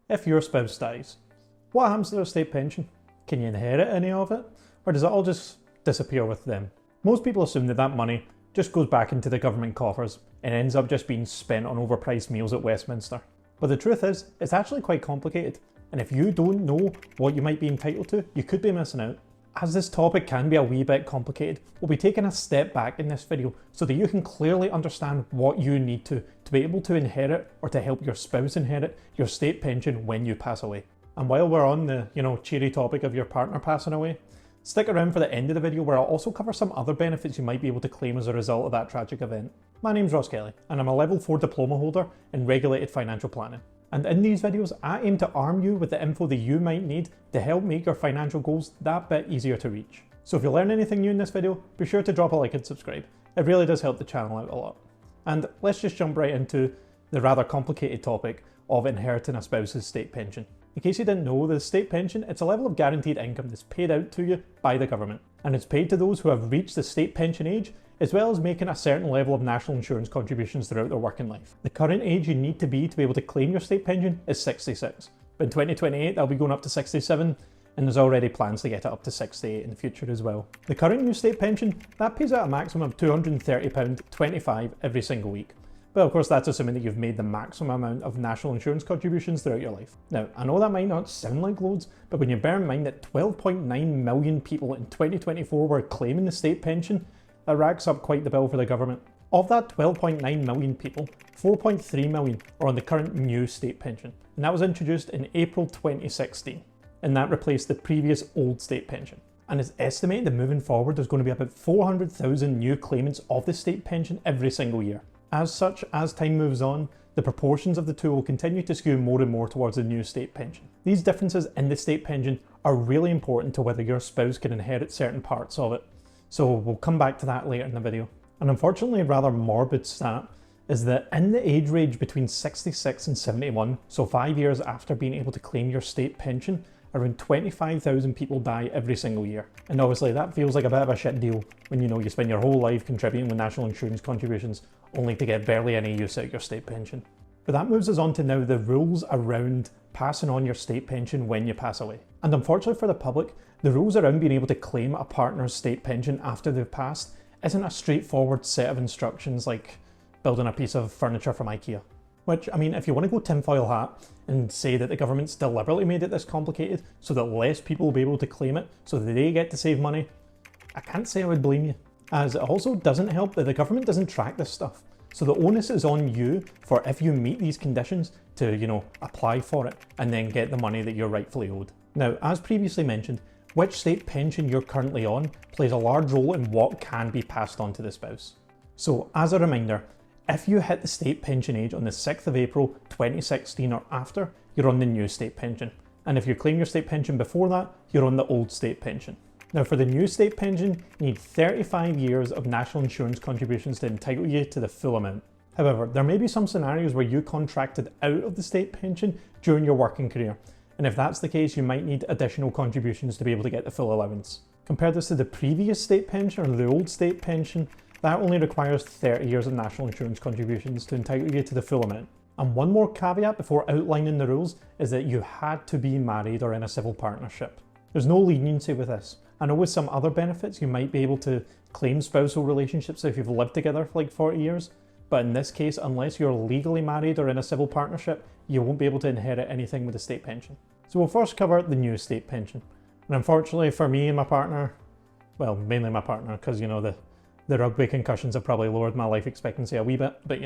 If your spouse dies, what happens to their state pension? Can you inherit any of it? Or does it all just disappear with them? Most people assume that that money just goes back into the government coffers and ends up just being spent on overpriced meals at Westminster. But the truth is, it's actually quite complicated. And if you don't know what you might be entitled to, you could be missing out. As this topic can be a wee bit complicated, we'll be taking a step back in this video so that you can clearly understand what you need to be able to inherit or to help your spouse inherit your state pension when you pass away. And while we're on the, cheery topic of your partner passing away, stick around for the end of the video where I'll also cover some other benefits you might be able to claim as a result of that tragic event. My name's Ross Kelly, and I'm a level 4 diploma holder in regulated financial planning. And in these videos, I aim to arm you with the info that you might need to help make your financial goals that bit easier to reach. So if you learn anything new in this video, be sure to drop a like and subscribe. It really does help the channel out a lot. And let's just jump right into the rather complicated topic of inheriting a spouse's state pension. In case you didn't know, the state pension, it's a level of guaranteed income that's paid out to you by the government. And it's paid to those who have reached the state pension age, as well as making a certain level of national insurance contributions throughout their working life. The current age you need to be able to claim your state pension is 66. But in 2028, that'll be going up to 67, and there's already plans to get it up to 68 in the future as well. The current new state pension, that pays out a maximum of £230.25 every single week. But of course, that's assuming that you've made the maximum amount of national insurance contributions throughout your life. Now, I know that might not sound like loads, but when you bear in mind that 12.9 million people in 2024 were claiming the state pension, that racks up quite the bill for the government. Of that 12.9 million people, 4.3 million are on the current new state pension, and that was introduced in April 2016, and that replaced the previous old state pension. And it's estimated that moving forward, there's going to be about 400,000 new claimants of the state pension every single year. As such, as time moves on, the proportions of the two will continue to skew more and more towards the new state pension. These differences in the state pension are really important to whether your spouse can inherit certain parts of it. So we'll come back to that later in the video. An unfortunately rather morbid stat is that in the age range between 66 and 71, so 5 years after being able to claim your state pension, around 25,000 people die every single year. And obviously that feels like a bit of a shit deal when you spend your whole life contributing with national insurance contributions only to get barely any use out of your state pension. But that moves us on to now the rules around passing on your state pension when you pass away. And unfortunately for the public, the rules around being able to claim a partner's state pension after they've passed isn't a straightforward set of instructions like building a piece of furniture from IKEA. Which, I mean, if you want to go tinfoil hat and say that the government's deliberately made it this complicated so that less people will be able to claim it so that they get to save money, I can't say I would blame you. As it also doesn't help that the government doesn't track this stuff. So the onus is on you for if you meet these conditions to, apply for it and then get the money that you're rightfully owed. Now, as previously mentioned, which state pension you're currently on plays a large role in what can be passed on to the spouse. So as a reminder, if you hit the state pension age on the 6th of April 2016 or after, you're on the new state pension. And if you claim your state pension before that, you're on the old state pension. Now for the new state pension, you need 35 years of national insurance contributions to entitle you to the full amount. However, there may be some scenarios where you contracted out of the state pension during your working career. And if that's the case, you might need additional contributions to be able to get the full allowance. Compare this to the previous state pension or the old state pension, that only requires 30 years of national insurance contributions to entitle you to the full amount. And one more caveat before outlining the rules is that you had to be married or in a civil partnership. There's no leniency with this. I know with some other benefits you might be able to claim spousal relationships if you've lived together for like 40 years, but in this case, unless you're legally married or in a civil partnership, you won't be able to inherit anything with the state pension. So we'll first cover the new state pension. And unfortunately for me and my partner, well, mainly my partner, because the rugby concussions have probably lowered my life expectancy a wee bit, but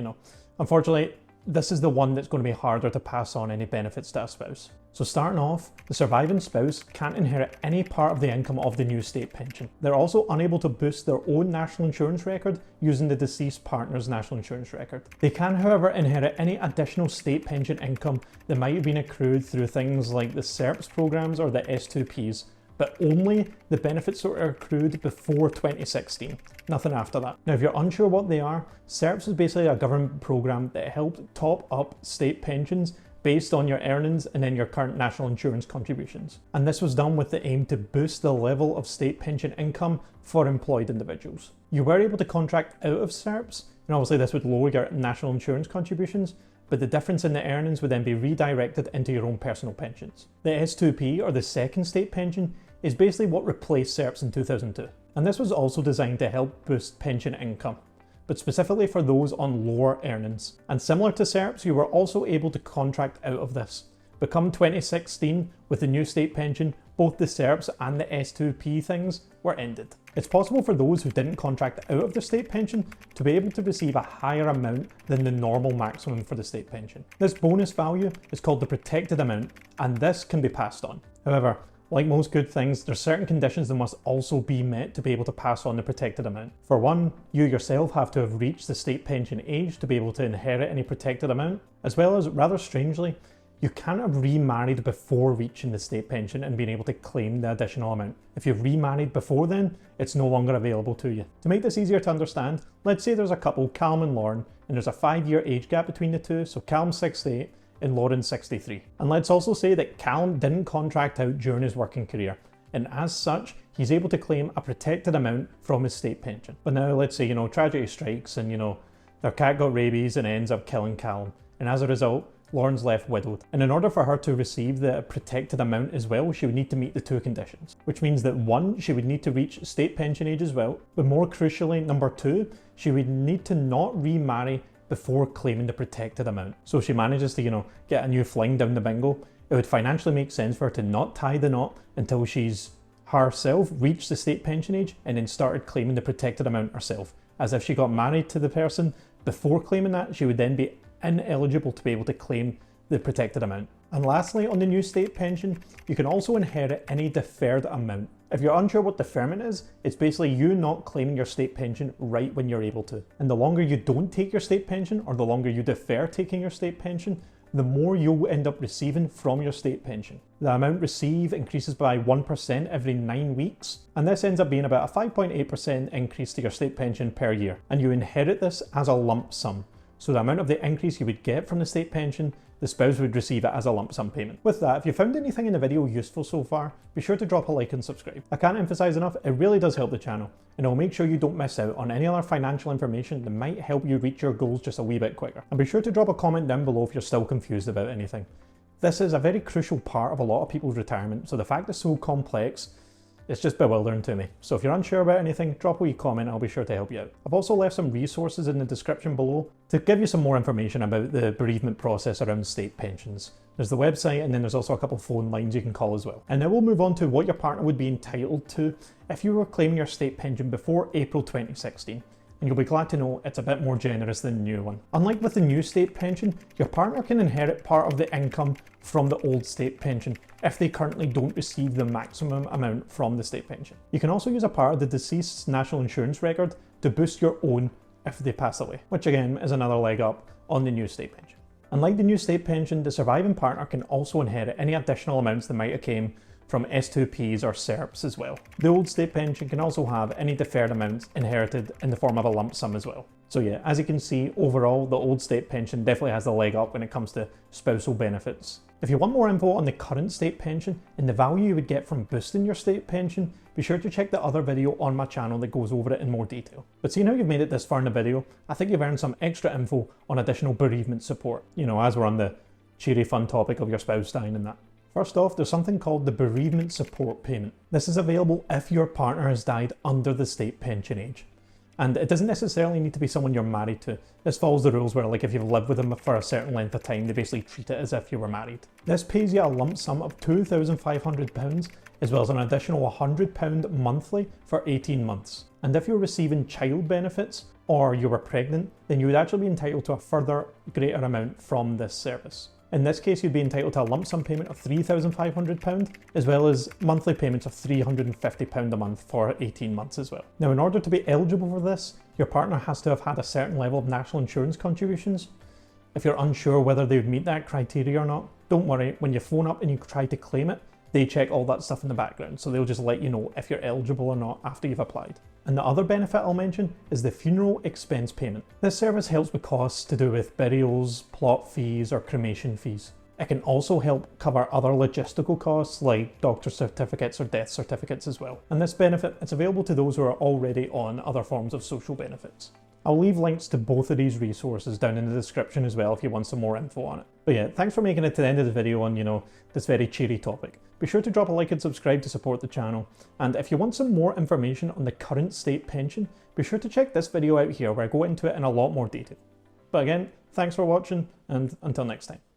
unfortunately, this is the one that's going to be harder to pass on any benefits to a spouse. So starting off, the surviving spouse can't inherit any part of the income of the new state pension. They're also unable to boost their own national insurance record using the deceased partner's national insurance record. They can, however, inherit any additional state pension income that might have been accrued through things like the SERPS programs or the S2Ps, but only the benefits that were accrued before 2016, nothing after that. Now, if you're unsure what they are, SERPS is basically a government program that helped top up state pensions based on your earnings and then your current national insurance contributions. And this was done with the aim to boost the level of state pension income for employed individuals. You were able to contract out of SERPS, and obviously this would lower your national insurance contributions, but the difference in the earnings would then be redirected into your own personal pensions. The S2P, or the second state pension, is basically what replaced SERPs in 2002, and this was also designed to help boost pension income, but specifically for those on lower earnings. And similar to SERPs, you were also able to contract out of this. But come 2016, with the new state pension, both the SERPs and the S2P things were ended. It's possible for those who didn't contract out of their state pension to be able to receive a higher amount than the normal maximum for the state pension. This bonus value is called the protected amount, and this can be passed on. However, like most good things, there's certain conditions that must also be met to be able to pass on the protected amount. For one, you yourself have to have reached the state pension age to be able to inherit any protected amount, as well as, rather strangely, you can't have remarried before reaching the state pension and being able to claim the additional amount. If you've remarried before then, it's no longer available to you. To make this easier to understand, let's say there's a couple, Callum and Lauren, and there's a 5-year age gap between the two, so Callum's 68 and Lauren's 63. And let's also say that Callum didn't contract out during his working career, and as such, he's able to claim a protected amount from his state pension. But now let's say, tragedy strikes and, their cat got rabies and ends up killing Callum, and as a result, Lauren's left widowed. And in order for her to receive the protected amount as well, she would need to meet the two conditions. Which means that 1, she would need to reach state pension age as well, but more crucially, number 2, she would need to not remarry before claiming the protected amount. So if she manages to, get a new fling down the bingo, it would financially make sense for her to not tie the knot until she's herself reached the state pension age and then started claiming the protected amount herself. As if she got married to the person before claiming that, she would then be ineligible to be able to claim the protected amount. And lastly, on the new state pension, you can also inherit any deferred amount. If you're unsure what deferment is, it's basically you not claiming your state pension right when you're able to. And the longer you don't take your state pension, or the longer you defer taking your state pension, the more you'll end up receiving from your state pension. The amount received increases by 1% every 9 weeks, and this ends up being about a 5.8% increase to your state pension per year. And you inherit this as a lump sum. So the amount of the increase you would get from the state pension, the spouse would receive it as a lump sum payment. With that, if you found anything in the video useful so far, be sure to drop a like and subscribe. I can't emphasize enough, it really does help the channel, and it'll make sure you don't miss out on any other financial information that might help you reach your goals just a wee bit quicker. And be sure to drop a comment down below if you're still confused about anything. This is a very crucial part of a lot of people's retirement, so the fact it's so complex, it's just bewildering to me. So if you're unsure about anything, drop a wee comment, I'll be sure to help you out. I've also left some resources in the description below to give you some more information about the bereavement process around state pensions. There's the website, and then there's also a couple of phone lines you can call as well. And now we'll move on to what your partner would be entitled to if you were claiming your state pension before April 2016. And you'll be glad to know it's a bit more generous than the new one. Unlike with the new state pension, your partner can inherit part of the income from the old state pension if they currently don't receive the maximum amount from the state pension. You can also use a part of the deceased's national insurance record to boost your own if they pass away, which again is another leg up on the new state pension. Unlike the new state pension, the surviving partner can also inherit any additional amounts that might have came from S2Ps or SERPs as well. The old state pension can also have any deferred amounts inherited in the form of a lump sum as well. So yeah, as you can see, overall, the old state pension definitely has the leg up when it comes to spousal benefits. If you want more info on the current state pension and the value you would get from boosting your state pension, be sure to check the other video on my channel that goes over it in more detail. But seeing how you've made it this far in the video, I think you've earned some extra info on additional bereavement support, as we're on the cheery fun topic of your spouse dying and that. First off, there's something called the bereavement support payment. This is available if your partner has died under the state pension age. And it doesn't necessarily need to be someone you're married to. This follows the rules where, like, if you've lived with them for a certain length of time, they basically treat it as if you were married. This pays you a lump sum of £2,500, as well as an additional £100 monthly for 18 months. And if you're receiving child benefits or you were pregnant, then you would actually be entitled to a further greater amount from this service. In this case, you'd be entitled to a lump sum payment of £3,500, as well as monthly payments of £350 a month for 18 months as well. Now, in order to be eligible for this, your partner has to have had a certain level of national insurance contributions. If you're unsure whether they would meet that criteria or not, don't worry, when you phone up and you try to claim it, they check all that stuff in the background, so they'll just let you know if you're eligible or not after you've applied. And the other benefit I'll mention is the funeral expense payment. This service helps with costs to do with burials, plot fees, or cremation fees. It can also help cover other logistical costs like doctor certificates or death certificates as well. And this benefit is available to those who are already on other forms of social benefits. I'll leave links to both of these resources down in the description as well if you want some more info on it. But yeah, thanks for making it to the end of the video on, this very cheery topic. Be sure to drop a like and subscribe to support the channel. And if you want some more information on the current state pension, be sure to check this video out here where I go into it in a lot more detail. But again, thanks for watching, and until next time.